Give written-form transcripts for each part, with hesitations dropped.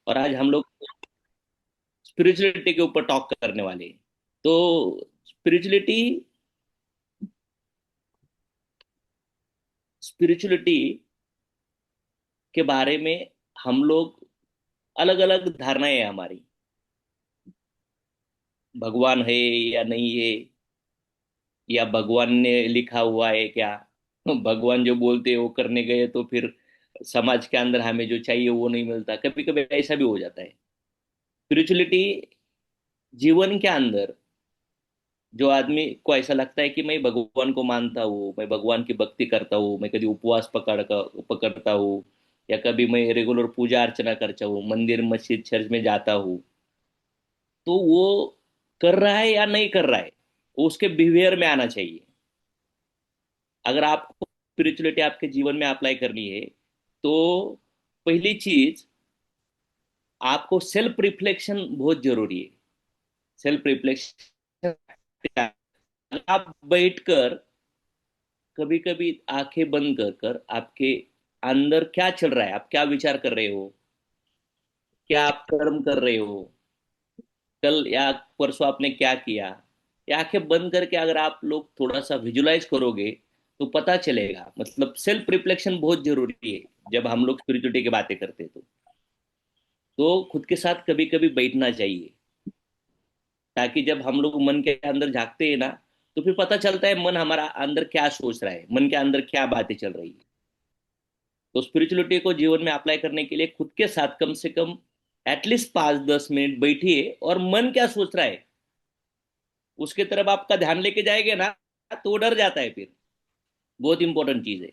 और आज हम लोग स्पिरिचुअलिटी के ऊपर टॉक करने वाले हैं। तो स्पिरिचुअलिटी स्पिरिचुअलिटी के बारे में हम लोग अलग अलग धारणाएं है हमारी। भगवान है या नहीं है, या भगवान ने लिखा हुआ है क्या। भगवान जो बोलते हैं वो करने गए तो फिर समाज के अंदर हमें जो चाहिए वो नहीं मिलता, कभी कभी ऐसा भी हो जाता है। स्पिरिचुअलिटी जीवन के अंदर जो आदमी को ऐसा लगता है कि मैं भगवान को मानता हूँ, मैं भगवान की भक्ति करता हूँ, मैं कभी उपवास पकड़ता हूँ, या कभी मैं रेगुलर पूजा अर्चना करता हूँ, मंदिर मस्जिद चर्च में जाता हूँ, तो वो कर रहा है या नहीं कर रहा है, वो उसके बिहेवियर में आना चाहिए। अगर आपको स्पिरिचुअलिटी आपके जीवन में अप्लाई करनी है, तो पहली चीज, आपको सेल्फ रिफ्लेक्शन बहुत जरूरी है। सेल्फ रिफ्लेक्शन, आप बैठकर कभी कभी आंखें बंद कर कर आपके अंदर क्या चल रहा है, आप क्या विचार कर रहे हो, क्या आप कर्म कर रहे हो, कल या परसों आपने क्या किया, या आंखें बंद करके अगर आप लोग थोड़ा सा विजुलाइज करोगे तो पता चलेगा। मतलब सेल्फ रिफ्लेक्शन बहुत जरूरी है जब हम लोग स्पिरिचुअलिटी की बातें करते हैं। तो खुद के साथ कभी कभी बैठना चाहिए, ताकि जब हम लोग मन के अंदर झांकते हैं ना, तो फिर पता चलता है मन हमारा अंदर क्या सोच रहा है, मन के अंदर क्या बातें चल रही है। तो स्पिरिचुअलिटी को जीवन में अप्लाई करने के लिए खुद के साथ कम से कम एटलीस्ट 5-10 मिनट बैठिए, और मन क्या सोच रहा है उसके तरफ आपका ध्यान लेके जाएंगे ना, तो वो डर जाता है फिर। बहुत इंपॉर्टेंट चीज है।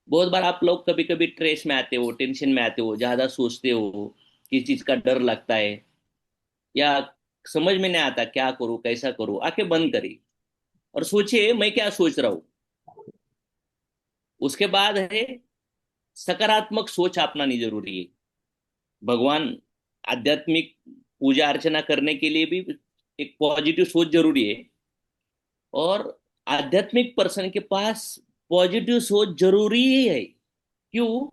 बहुत बार आप लोग कभी कभी स्ट्रेस में आते हो, टेंशन में आते हो, ज्यादा सोचते हो, किस चीज का डर लगता है, या समझ में नहीं आता क्या करूं कैसा करूं, आंखें बंद करिए और सोचिए मैं क्या सोच रहा हूं। उसके बाद है, सकारात्मक सोच अपनानी जरूरी है। भगवान, आध्यात्मिक पूजा अर्चना करने के लिए भी एक पॉजिटिव सोच जरूरी है। और आध्यात्मिक पर्सन के पास पॉजिटिव सोच जरूरी ही है। क्यों?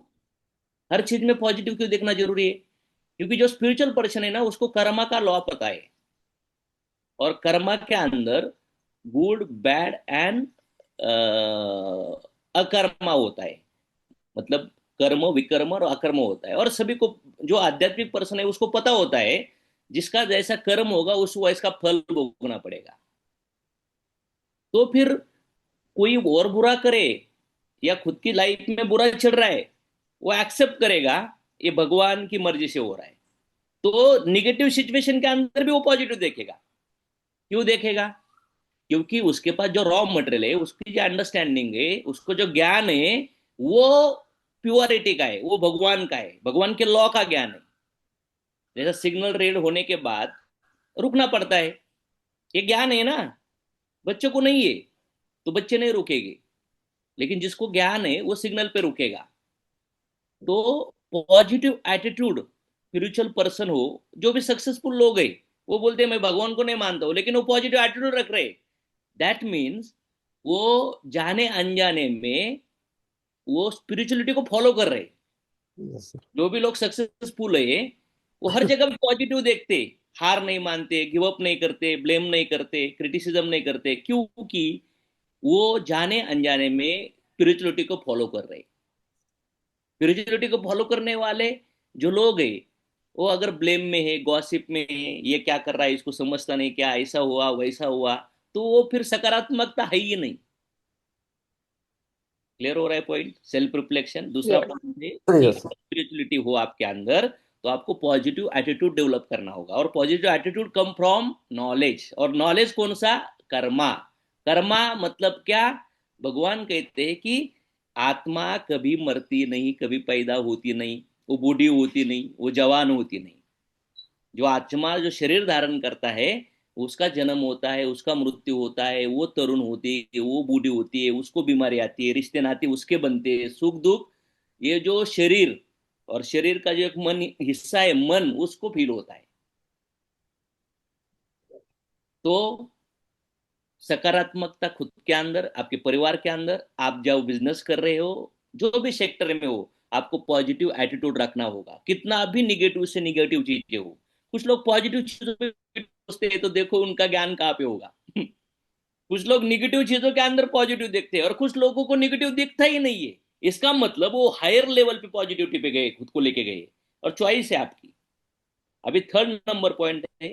हर चीज में पॉजिटिव क्यों देखना जरूरी है? क्योंकि जो स्पिरिचुअल पर्सन है ना, उसको कर्मा का लॉ पता है। और कर्मा के अंदर गुड बैड एंड अकर्मा होता है। मतलब कर्म विकर्म और अकर्म होता है, और सभी को, जो आध्यात्मिक पर्सन है उसको पता होता है जिसका जैसा कर्म होगा उस वैसा फल भोगना पड़ेगा। तो फिर कोई और बुरा करे या खुद की लाइफ में बुरा चल रहा है, वो एक्सेप्ट करेगा ये भगवान की मर्जी से हो रहा है। तो निगेटिव सिचुएशन के अंदर भी वो पॉजिटिव देखेगा। क्यों देखेगा? क्योंकि उसके पास जो रॉ मटेरियल है, उसकी जो अंडरस्टैंडिंग है, उसको जो ज्ञान है, वो प्योरिटी का है, वो भगवान का है, भगवान के लॉ का ज्ञान है। जैसा सिग्नल रेड होने के बाद रुकना पड़ता है, ये ज्ञान है ना। बच्चों को नहीं है तो बच्चे नहीं रुकेंगे, लेकिन जिसको ज्ञान है वो सिग्नल पे रुकेगा। तो पॉजिटिव एटीट्यूड, स्पिरिचुअल पर्सन हो, जो भी सक्सेसफुल लोग हैं, वो बोलते हैं मैं भगवान को नहीं मानता हूं, लेकिन वो पॉजिटिव एटीट्यूड रख रहे हैं। दैट मीन्स वो जाने अनजाने में वो स्पिरिचुअलिटी को फॉलो कर रहे हैं। Yes sir. जो भी लोग सक्सेसफुल है, वो हर जगह पॉजिटिव देखते, हार नहीं मानते, गिव अप नहीं करते, ब्लेम नहीं करते, क्रिटिसिज्म नहीं करते, क्योंकि वो जाने अनजाने में स्पिरिचुअलिटी को फॉलो कर रहे हैं। स्पिरिचुअलिटी को फॉलो करने वाले जो लोग हैं, वो अगर ब्लेम में है, गॉसिप में है, ये क्या कर रहा है इसको समझता नहीं, क्या ऐसा हुआ वैसा हुआ, तो वो फिर सकारात्मकता है ही नहीं। क्लियर हो रहा है पॉइंट? सेल्फ रिफ्लेक्शन दूसरा पॉइंट है कि यस सर। स्पिरिचुअलिटी हो आपके अंदर, तो आपको पॉजिटिव एटीट्यूड डेवलप करना होगा। और positive attitude come from knowledge. और नॉलेज कौन सा? कर्मा। कर्मा मतलब क्या? भगवान कहते हैं कि आत्मा कभी मरती नहीं, कभी पैदा होती नहीं, वो बूढ़ी होती नहीं, वो जवान होती नहीं। जो आत्मा जो शरीर धारण करता है, उसका जन्म होता है, उसका मृत्यु होता है, वो तरुण होती है, वो बूढ़ी होती है, उसको बीमारी आती है, रिश्ते नाते उसके बनते हैं, सुख दुख, ये जो शरीर, और शरीर का जो एक मन हिस्सा है, मन, उसको फील होता है। तो सकारात्मकता खुद के अंदर, आपके परिवार के अंदर, आप जो बिजनेस कर रहे हो, जो भी सेक्टर में हो, आपको पॉजिटिव एटीट्यूड रखना होगा, कितना भी निगेटिव से निगेटिव चीजें हो। कुछ लोग पॉजिटिव चीजों पे सोचते हैं तो देखो उनका ज्ञान कहाँ पे होगा। कुछ लोग निगेटिव चीजों के अंदर पॉजिटिव देखते हैं और कुछ लोगों को निगेटिव दिखता ही नहीं है। इसका मतलब वो हायर लेवल पे पॉजिटिविटी पे गए, खुद को लेके गए। और चॉइस है आपकी। अभी थर्ड नंबर पॉइंट है,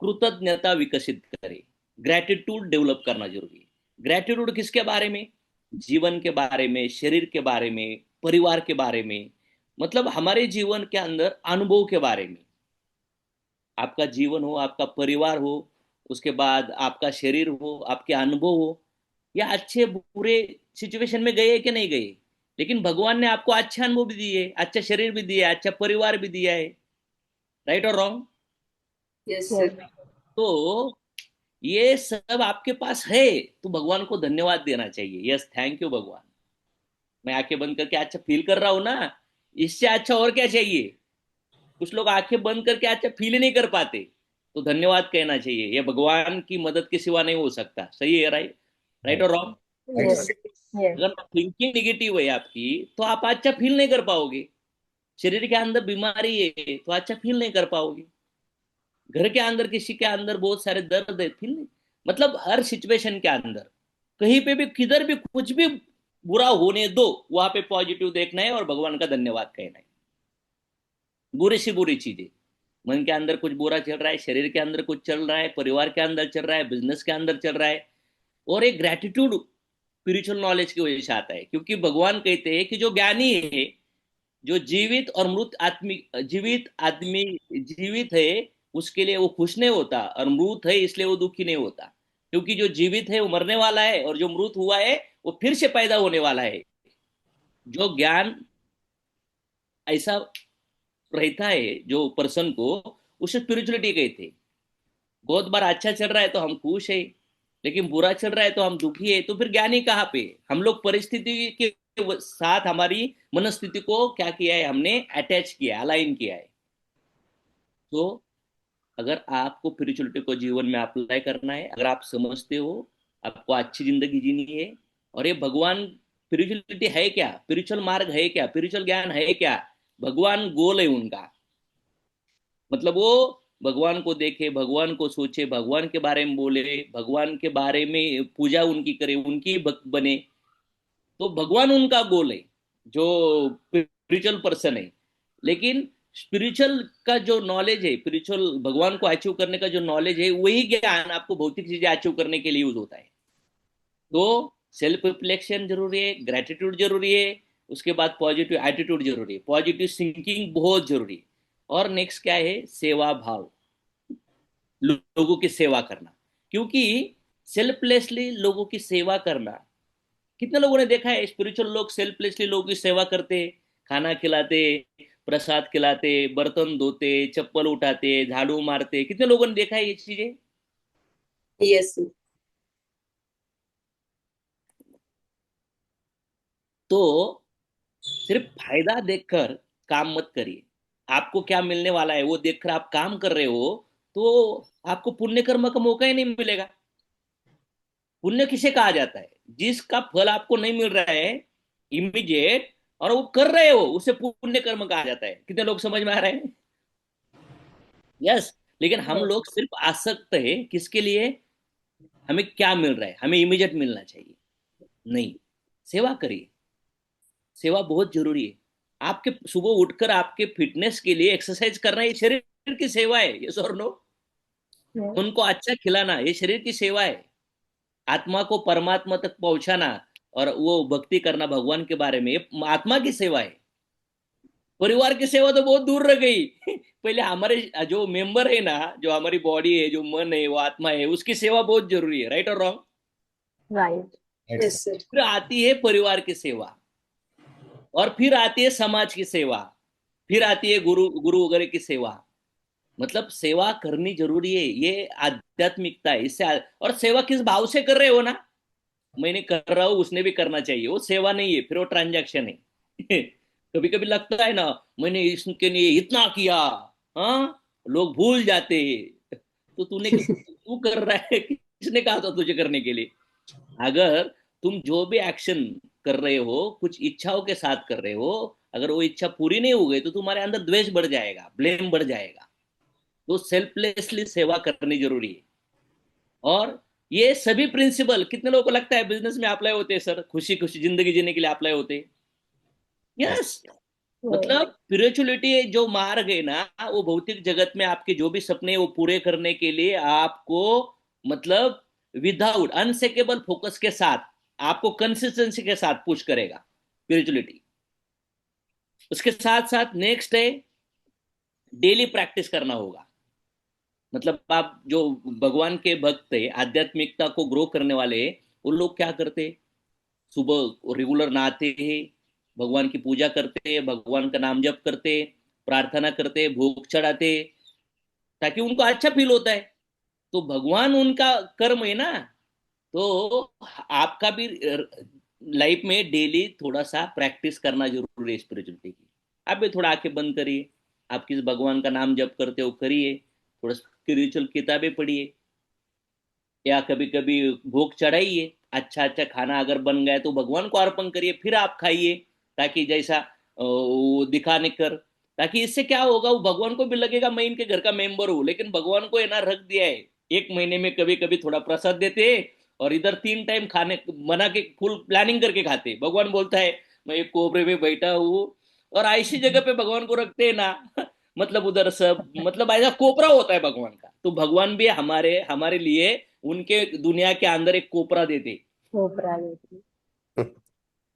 कृतज्ञता विकसित करें। ग्रेटिट्यूड डेवलप करना जरूरी है। ग्रेटिट्यूड किसके बारे में? जीवन के बारे में, शरीर के बारे में, परिवार के बारे में, मतलब हमारे जीवन के अंदर अनुभव के बारे में। आपका जीवन हो, आपका परिवार हो, उसके बाद आपका शरीर हो, आपके अनुभव हो, या अच्छे बुरे सिचुएशन में गए कि नहीं गए, लेकिन भगवान ने आपको अच्छे अनुभव भी दिए, अच्छा शरीर भी दिया, अच्छा परिवार भी दिया है। राइट और रॉन्ग? Yes Yes. सर। तो ये सब आपके पास है, तो भगवान को धन्यवाद देना चाहिए। यस, थैंक यू भगवान। मैं आंखें बंद करके अच्छा फील कर रहा हूं ना, इससे अच्छा और क्या चाहिए? कुछ लोग आंखें बंद करके अच्छा फील ही नहीं कर पाते, तो धन्यवाद कहना चाहिए। ये भगवान की मदद के सिवा नहीं हो सकता। सही है? राइट? राइट और wrong? Right Yes. Sir. Yes. अगर थिंकिंग निगेटिव है आपकी, तो आप अच्छा फील नहीं कर पाओगे। शरीर के अंदर बीमारी है तो अच्छा फील नहीं कर पाओगे। घर के अंदर किसी के अंदर बहुत सारे दर्द है, फील नहीं। मतलब हर सिचुएशन के अंदर, कहीं पे भी, किधर भी, कुछ भी बुरा होने दो, वहां पे पॉजिटिव देखना है और भगवान का धन्यवाद कहना है। बुरी सी बुरी चीजें, मन के अंदर कुछ बुरा चल रहा है, शरीर के अंदर कुछ चल रहा है, परिवार के अंदर चल रहा है, बिजनेस के अंदर चल रहा है, और एक ग्रेटिट्यूड स्पिरिचुअल नॉलेज की वजह से आता है। क्योंकि भगवान कहते हैं कि जो ज्ञानी है, जो जीवित और मृत आदमी, जीवित आदमी जीवित है उसके लिए वो खुश नहीं होता, और मृत है इसलिए वो दुखी नहीं होता। क्योंकि जो जीवित है वो मरने वाला है, और जो मृत हुआ है वो फिर से पैदा होने वाला है। जो ज्ञान ऐसा रहता है जो पर्सन को, उसे स्पिरिचुअलिटी कहते हैं। बहुत बार अच्छा चल रहा है तो हम खुश है, लेकिन बुरा चल रहा है तो हम दुखी है, तो फिर ज्ञानी कहाँ पे? हम लोग परिस्थिति के साथ हमारी मनस्थिति को क्या किया है, हमने अटैच किया है, अलाइन किया है। तो अगर आपको स्पिरिचुअलिटी को जीवन में अप्लाई करना है, अगर आप समझते हो आपको अच्छी जिंदगी जीनी है, और ये भगवान स्पिरिचुअलिटी है क्या, स्पिरिचुअल मार्ग है क्या, स्पिरिचुअल ज्ञान है क्या, भगवान गोल है उनका। मतलब वो भगवान को देखे, भगवान को सोचे, भगवान के बारे में बोले, भगवान के बारे में पूजा उनकी करे, उनकी भक्त बने, तो भगवान उनका गोल है, जो स्पिरिचुअल पर्सन है। लेकिन स्पिरिचुअल का जो नॉलेज है, स्पिरिचुअल भगवान को अचीव करने का जो नॉलेज है, वही ज्ञान आपको भौतिक चीजें अचीव करने के लिए यूज होता है। तो सेल्फ रिफ्लेक्शन जरूरी है, ग्रेटिट्यूड जरूरी है, उसके बाद पॉजिटिव एटीट्यूड जरूरी है, पॉजिटिव थिंकिंग बहुत जरूरी है। और नेक्स्ट क्या है? सेवा भाव, लोगों की सेवा करना। क्योंकि सेल्फलेसली लोगों की सेवा करना, कितने लोगों ने देखा है स्पिरिचुअल लोग सेल्फलेसली लोगों की सेवा करते, खाना खिलाते, प्रसाद खिलाते, बर्तन धोते, चप्पल उठाते, झाड़ू मारते, कितने लोगों ने देखा है ये चीजें? Yes sir. तो सिर्फ फायदा देखकर काम मत करिए। आपको क्या मिलने वाला है वो देखकर आप काम कर रहे हो, तो आपको पुण्य कर्म का मौका ही नहीं मिलेगा। पुण्य किसे कहा जाता है? जिसका फल आपको नहीं मिल रहा है इमीडिएट, और वो कर रहे हो, उसे पुण्य कर्म कहा जाता है। कितने लोग समझ में आ रहे हैं? यस। लेकिन हम Yes. लोग सिर्फ आसक्त है किसके लिए? हमें क्या मिल रहा है, हमें इमीडिएट मिलना चाहिए। नहीं, सेवा करिए। सेवा बहुत जरूरी है। आपके सुबह उठकर आपके फिटनेस के लिए एक्सरसाइज करना, ये शरीर की सेवा है। ये और नो? Yes. उनको अच्छा खिलाना, ये शरीर की सेवा है। आत्मा को परमात्मा तक पहुंचाना और वो भक्ति करना भगवान के बारे में, ये आत्मा की सेवा है। परिवार की सेवा तो बहुत दूर रह गई। पहले हमारे जो मेंबर है ना, जो हमारी बॉडी है, जो मन है, वो आत्मा है, उसकी सेवा बहुत जरूरी है। राइट और रॉन्ग? Right. Yes sir. फिर आती है परिवार की सेवा, और फिर आती है समाज की सेवा, फिर आती है गुरु गुरु वगैरह की सेवा। मतलब सेवा करनी जरूरी है, ये आध्यात्मिकता है। और सेवा किस भाव से कर रहे हो ना, मैंने कर रहा हूँ उसने भी करना चाहिए, वो सेवा नहीं है, फिर वो ट्रांजैक्शन है। कभी कभी लगता है ना, मैंने इसके लिए इतना किया, हाँ, लोग भूल जाते हैं। तो तू कर रहा है, किसने कहा था तुझे करने के लिए? अगर तुम जो भी एक्शन कर रहे हो कुछ इच्छाओं के साथ कर रहे हो, अगर वो इच्छा पूरी नहीं हो गई तो तुम्हारे अंदर द्वेष बढ़ जाएगा, ब्लेम बढ़ जाएगा। तो सेल्फलेसली सेवा करनी जरूरी है। और ये सभी प्रिंसिपल कितने लोगों को लगता है बिजनेस में अप्लाई होते हैं सर, खुशी खुशी जिंदगी जीने के लिए अप्लाई होते हैं? यस। Yes. मतलब स्पिरिचुअलिटी जो मार्ग है ना, वो भौतिक जगत में आपके जो भी सपने हैं, वो पूरे करने के लिए आपको, मतलब विदाउट अनसेकेबल फोकस के साथ, आपको कंसिस्टेंसी के साथ पुश करेगा स्पिरिचुअलिटी। उसके साथ साथ नेक्स्ट है, डेली प्रैक्टिस करना होगा। मतलब आप जो भगवान के भक्त है, आध्यात्मिकता को ग्रो करने वाले, वो लोग क्या करते? सुबह रेगुलर नहाते हैं, भगवान की पूजा करते हैं, भगवान का नाम जप करते, प्रार्थना करते, भोग चढ़ाते, ताकि उनको अच्छा फील होता है। तो भगवान उनका कर्म है ना। तो आपका भी लाइफ में डेली थोड़ा सा प्रैक्टिस करना जरूरी है स्पिरिचुअलिटी की। आप भी थोड़ा आंखें बंद करिए, आप किस भगवान का नाम जप करते हो करिए, थोड़ा स्पिरिचुअल किताबें पढ़िए, या कभी कभी भोग चढ़ाइए। अच्छा अच्छा खाना अगर बन गया तो भगवान को अर्पण करिए, फिर आप खाइए, ताकि जैसा वो दिखाने कर, ताकि इससे क्या होगा, वो भगवान को भी लगेगा मैं इनके घर का मेंबर हूँ। लेकिन भगवान को है ना रख दिया है, एक महीने में कभी कभी थोड़ा प्रसाद देते हैं, और इधर 3 टाइम खाने बना के फुल प्लानिंग करके खाते हैं। भगवान बोलता है मैं एक कोबरे में बैठा हूँ, और ऐसी जगह पे भगवान को रखते हैं ना मतलब उधर सब, मतलब ऐसा कोपरा होता है भगवान का। तो भगवान भी हमारे हमारे लिए उनके दुनिया के अंदर एक कोपरा देते, कोपरा देती।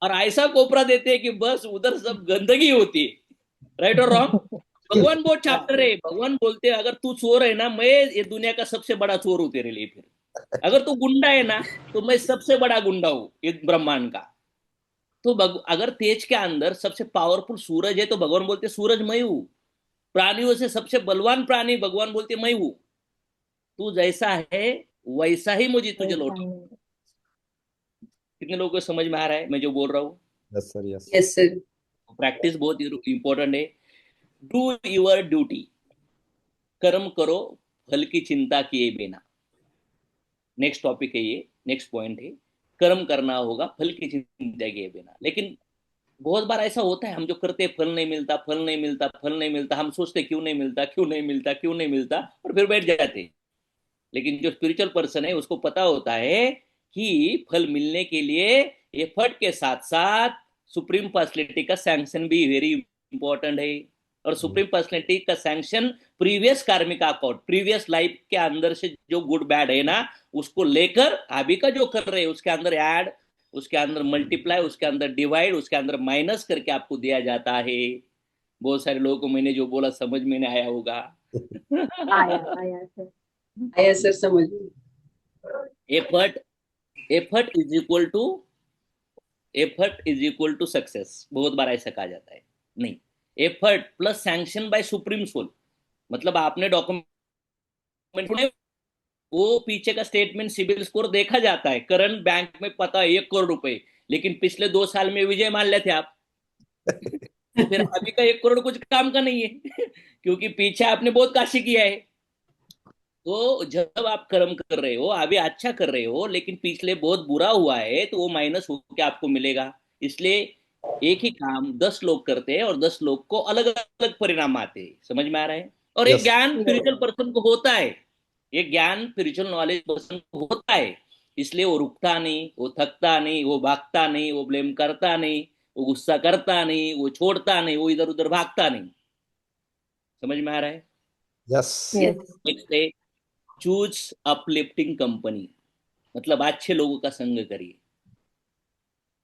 और ऐसा कोपरा देते कि बस उधर सब गंदगी होती है। राइट और रॉन्ग? भगवान बहुत चैप्टर है, भगवान बोलते हैं अगर तू चोर है ना, मैं ये दुनिया का सबसे बड़ा चोर हूं तेरे लिए। फिर अगर तू गुंडा है ना, तो मैं सबसे बड़ा गुंडा हूं ये ब्रह्मांड का। तो अगर तेज के अंदर सबसे पावरफुल सूरज है, तो भगवान बोलते सूरज मैं हूं। प्राणियों से सबसे बलवान प्राणी भगवान बोलते मैं हूं। तू जैसा है वैसा ही मुझे तुझे ऐसा लौटा। नहीं। कितने लोगों को समझ में आ रहा है मैं जो बोल रहा हूँ? Yes sir, yes. Yes, sir. Practice बहुत इंपॉर्टेंट है। डू योर ड्यूटी, कर्म करो फल की चिंता किए बिना। नेक्स्ट टॉपिक है ये, नेक्स्ट पॉइंट है, कर्म करना होगा फल की चिंता किए बिना। लेकिन बहुत बार ऐसा होता है, हम जो करते हैं फल नहीं मिलता, फल नहीं मिलता, फल नहीं मिलता, हम सोचते क्यों नहीं मिलता, क्यों नहीं मिलता, क्यों नहीं मिलता, और फिर बैठ जाते हैं। लेकिन जो स्पिरिचुअल पर्सन है उसको पता होता है कि फल मिलने के लिए एफर्ट के साथ साथ सुप्रीम पर्सनैलिटी का सैंक्शन भी वेरी इंपॉर्टेंट है। और सुप्रीम पर्सनैलिटी का सैंक्शन प्रीवियस कार्मिक अकाउंट, प्रीवियस लाइफ के अंदर से जो गुड बैड है ना, उसको लेकर अभी का जो कर रहे हैं उसके अंदर ऐड, उसके अंदर मल्टीप्लाई, उसके अंदर डिवाइड, उसके अंदर माइनस करके आपको दिया जाता है। बहुत सारे लोगों को मैंने जो बोला समझ में नहीं आया होगा। आया आया सर। आया सर समझ में। Effort, effort is equal to, effort is equal to success, बहुत बार ऐसा कहा जाता है। नहीं, effort plus sanction by supreme soul. मतलब आपने डॉक्यूमेंट, वो पीछे का स्टेटमेंट सिबिल स्कोर देखा जाता है, करंट बैंक में पता है 1 करोड़ रुपए, लेकिन पिछले 2 साल में विजय मान लेते आप तो फिर अभी का 1 करोड़ कुछ काम का नहीं है क्योंकि पीछे आपने बहुत काशी किया है। तो जब आप कर्म कर रहे हो, अभी अच्छा कर रहे हो, लेकिन पिछले बहुत बुरा हुआ है, तो वो माइनस होकर आपको मिलेगा। इसलिए एक ही काम 10 लोग करते हैं और 10 लोग को अलग अलग परिणाम आते हैं। समझ में आ रहा है? और एक यस। ज्ञान स्पिरिचुअल पर्सन को होता है, ये ज्ञान स्पिरिचुअल नॉलेज पर्सन को होता है। इसलिए वो रुकता नहीं, वो थकता नहीं, वो भागता नहीं, वो ब्लेम करता नहीं, वो गुस्सा करता नहीं, वो छोड़ता नहीं, वो इधर उधर भागता नहीं। समझ में आ रहा है? यस। Yes. Yes. नेक्स्ट है, चूज अपलिफ्टिंग कंपनी। मतलब अच्छे लोगों का संग करिए।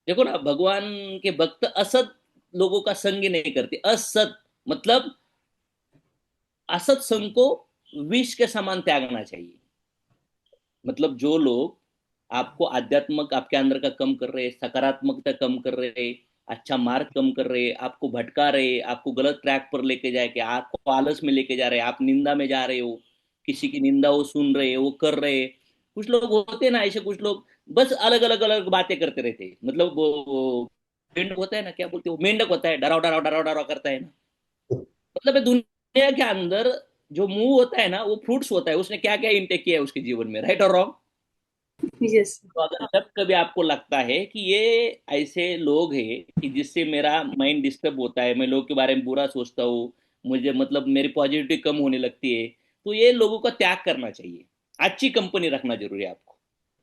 देखो ना, भगवान के भक्त असत लोगों का संग ही नहीं करते। असत मतलब असत संग को विष के समान त्यागना चाहिए। मतलब जो लोग आपको आध्यात्मक आपके अंदर का कम कर रहे, सकारात्मकता कम कर रहे, अच्छा मार्ग कम कर रहे, आपको भटका रहे, आपको गलत ट्रैक पर लेके जाके आपको आलस में लेके जा रहे, आप निंदा में जा रहे हो, किसी की निंदा वो सुन रहे, वो कर रहे। कुछ लोग होते हैं ना ऐसे, कुछ लोग बस अलग अलग अलग बातें करते रहते हैं। मतलब वो मेंढक होता है ना, क्या बोलते हैं, वो मेंढक होता है, डराव डराव डराव डराव करता है ना। मतलब ये दुनिया के अंदर जो मुंह होता है ना, वो फ्रूट्स होता है, उसने क्या क्या इंटेक किया है उसके जीवन में। राइट और रॉन्ग? Yes sir. तो अगर जब कभी आपको लगता है कि ये ऐसे लोग हैं कि जिससे मेरा माइंड डिस्टर्ब होता है, मैं लोगों के बारे में बुरा सोचता हूँ, मुझे मतलब मेरी पॉजिटिविटी कम होने लगती है, तो ये लोगों का त्याग करना चाहिए। अच्छी कंपनी रखना जरूरी है आपको,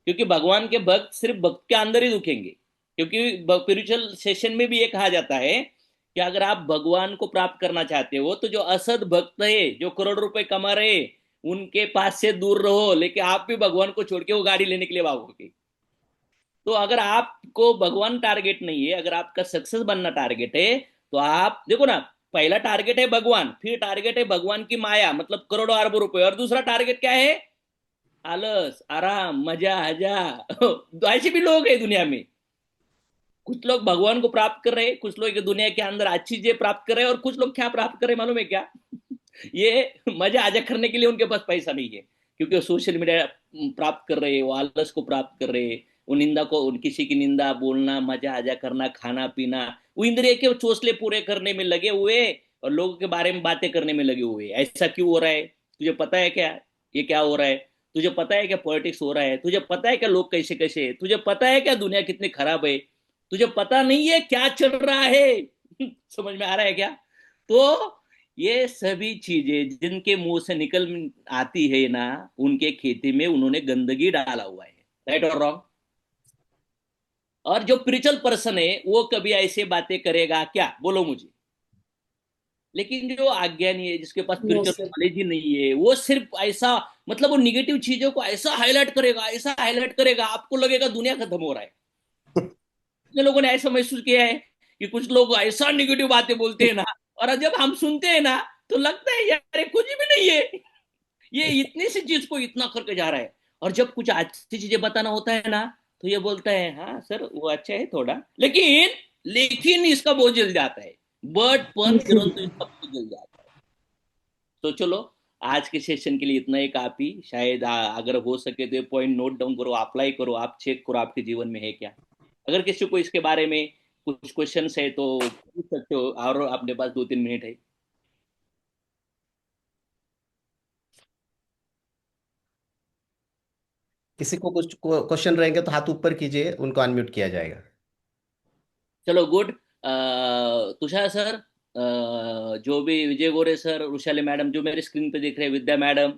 क्योंकि भगवान के भक्त सिर्फ भक्त के अंदर ही रुकेंगे। क्योंकि स्पिरिचुअल सेशन में भी ये कहा जाता है कि अगर आप भगवान को प्राप्त करना चाहते हो तो जो असद भक्त है, जो करोड़ रुपए कमा रहे, उनके पास से दूर रहो, लेकिन आप भी भगवान को छोड़ के वो गाड़ी लेने के लिए भागोगे। तो अगर आपको भगवान टारगेट नहीं है, अगर आपका सक्सेस बनना टारगेट है, तो आप देखो ना, पहला टारगेट है भगवान, फिर टारगेट है भगवान की माया मतलब करोड़ों अरबों रुपए, और दूसरा टारगेट क्या है? आलस, आराम, मजा, हजा। तो ऐसे भी लोग हैं दुनिया में। कुछ लोग भगवान को प्राप्त कर रहे हैं, कुछ लोग दुनिया के अंदर अच्छी चीजें प्राप्त कर रहे हैं, और कुछ लोग क्या प्राप्त कर रहे हैं मालूम है क्या? ये मजा आजा करने के लिए उनके पास पैसा नहीं है, क्योंकि वो सोशल मीडिया प्राप्त कर रहे हैं, वो आलस को प्राप्त कर रहे हैं, वो निंदा को, किसी की निंदा बोलना, मजा आजा करना, खाना पीना, वो इंद्रिय के चोचले पूरे करने में लगे हुए, और लोगों के बारे में बातें करने में लगे हुए। ऐसा क्यों हो रहा है? तुझे पता है क्या ये क्या हो रहा है? तुझे पता है क्या पॉलिटिक्स हो रहा है? तुझे पता है क्या लोग कैसे कैसे है? तुझे पता है क्या दुनिया कितनी खराब है? तुझे पता नहीं है क्या चल रहा है? समझ में आ रहा है क्या? तो ये सभी चीजें जिनके मुंह से निकल आती है ना, उनके खेती में उन्होंने गंदगी डाला हुआ है। राइट और रॉन्ग? और जो स्पिरिचुअल पर्सन है वो कभी ऐसे बातें करेगा क्या, बोलो मुझे? लेकिन जो अज्ञानी है, जिसके पास नो स्पिरिचुअल सर। नॉलेज ही नहीं है, वो सिर्फ ऐसा, मतलब वो निगेटिव चीजों को ऐसा हाईलाइट करेगा, ऐसा हाईलाइट करेगा, आपको लगेगा दुनिया खत्म हो रहा है। कितने लोगों ने ऐसा महसूस किया है कि कुछ लोग ऐसा निगेटिव बातें बोलते हैं ना, और जब हम सुनते हैं ना, तो लगता है यार ये कुछ भी नहीं है, ये इतनी सी चीज को इतना करके जा रहा है। और जब कुछ अच्छी चीजें बताना होता है ना, तो ये बोलता है हाँ सर वो अच्छा है थोड़ा, लेकिन लेकिन इसका बहुत जल जाता है। बट पण फिरन तो इसका बहुत जल जाता है। तो चलो, आज के सेशन के लिए इतना ही काफी शायद। अगर हो सके तो ये पॉइंट नोट डाउन करो, अप्लाई करो, आप चेक करो आपके जीवन में है क्या। अगर किसी को इसके बारे में कुछ क्वेश्चन है तो पूछ सकते हो, और अपने पास 2-3 मिनट है। किसी को कुछ क्वेश्चन रहेंगे तो हाथ ऊपर कीजिए, उनको अनम्यूट किया जाएगा। चलो गुड। तुषार सर, जो भी विजय गोरे सर, वैशाली मैडम जो मेरे स्क्रीन पे दिख रहे हैं, विद्या मैडम,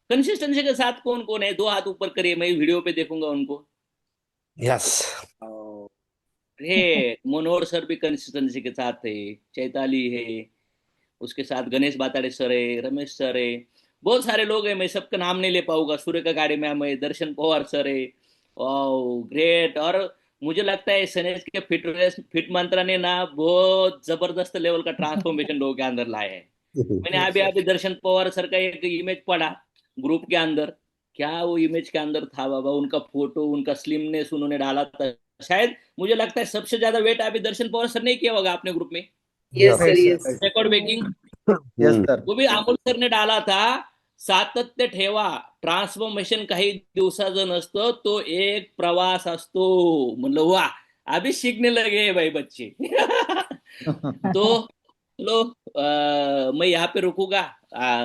कंसिस्टेंसी के साथ कौन कौन है? दो हाथ ऊपर करिए, मैं वीडियो पे देखूंगा उनको। यस। ग्रेट। मनोहर सर भी कंसिस्टेंसी के साथ है, चैताली है, उसके साथ गणेश बाताड़े सर है, रमेश सर है, बहुत सारे लोग हैं, मैं सबका नाम नहीं ले पाऊंगा। सूर्य का गाड़ी मैम है, दर्शन पवार सर है। ग्रेट। और मुझे लगता है सनेज के फिट मंत्रा ने ना बहुत जबरदस्त लेवल का ट्रांसफॉर्मेशन लोगों के अंदर लाया है। मैंने अभी अभी दर्शन पवार सर का एक इमेज पढ़ा ग्रुप के अंदर। क्या वो इमेज के अंदर था बाबा, उनका फोटो, उनका स्लिमनेस उन्होंने डाला था। शायद मुझे लगता है सबसे ज्यादा वेट अभी दर्शन पवार सर ने किया होगा अपने ग्रुप में, yes yes. Sir. Right yes. Sir. Record breaking. Yes sir. वो भी अमोल सर ने डाला था। सातत्य ठेवा, ट्रान्सफॉर्मेशन काही दिवसाचं नसतं, तो एक प्रवास असतो। म्हणलं वाह, अभी सीखने लगे हैं भाई बच्चे। तो चलो, मैं यहाँ पे रुकूंगा।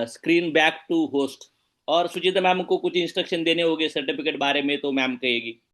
Screen back to host. और सुचिता मैम को कुछ इंस्ट्रक्शन देने होंगे सर्टिफिकेट बारे में, तो मैम कहेगी।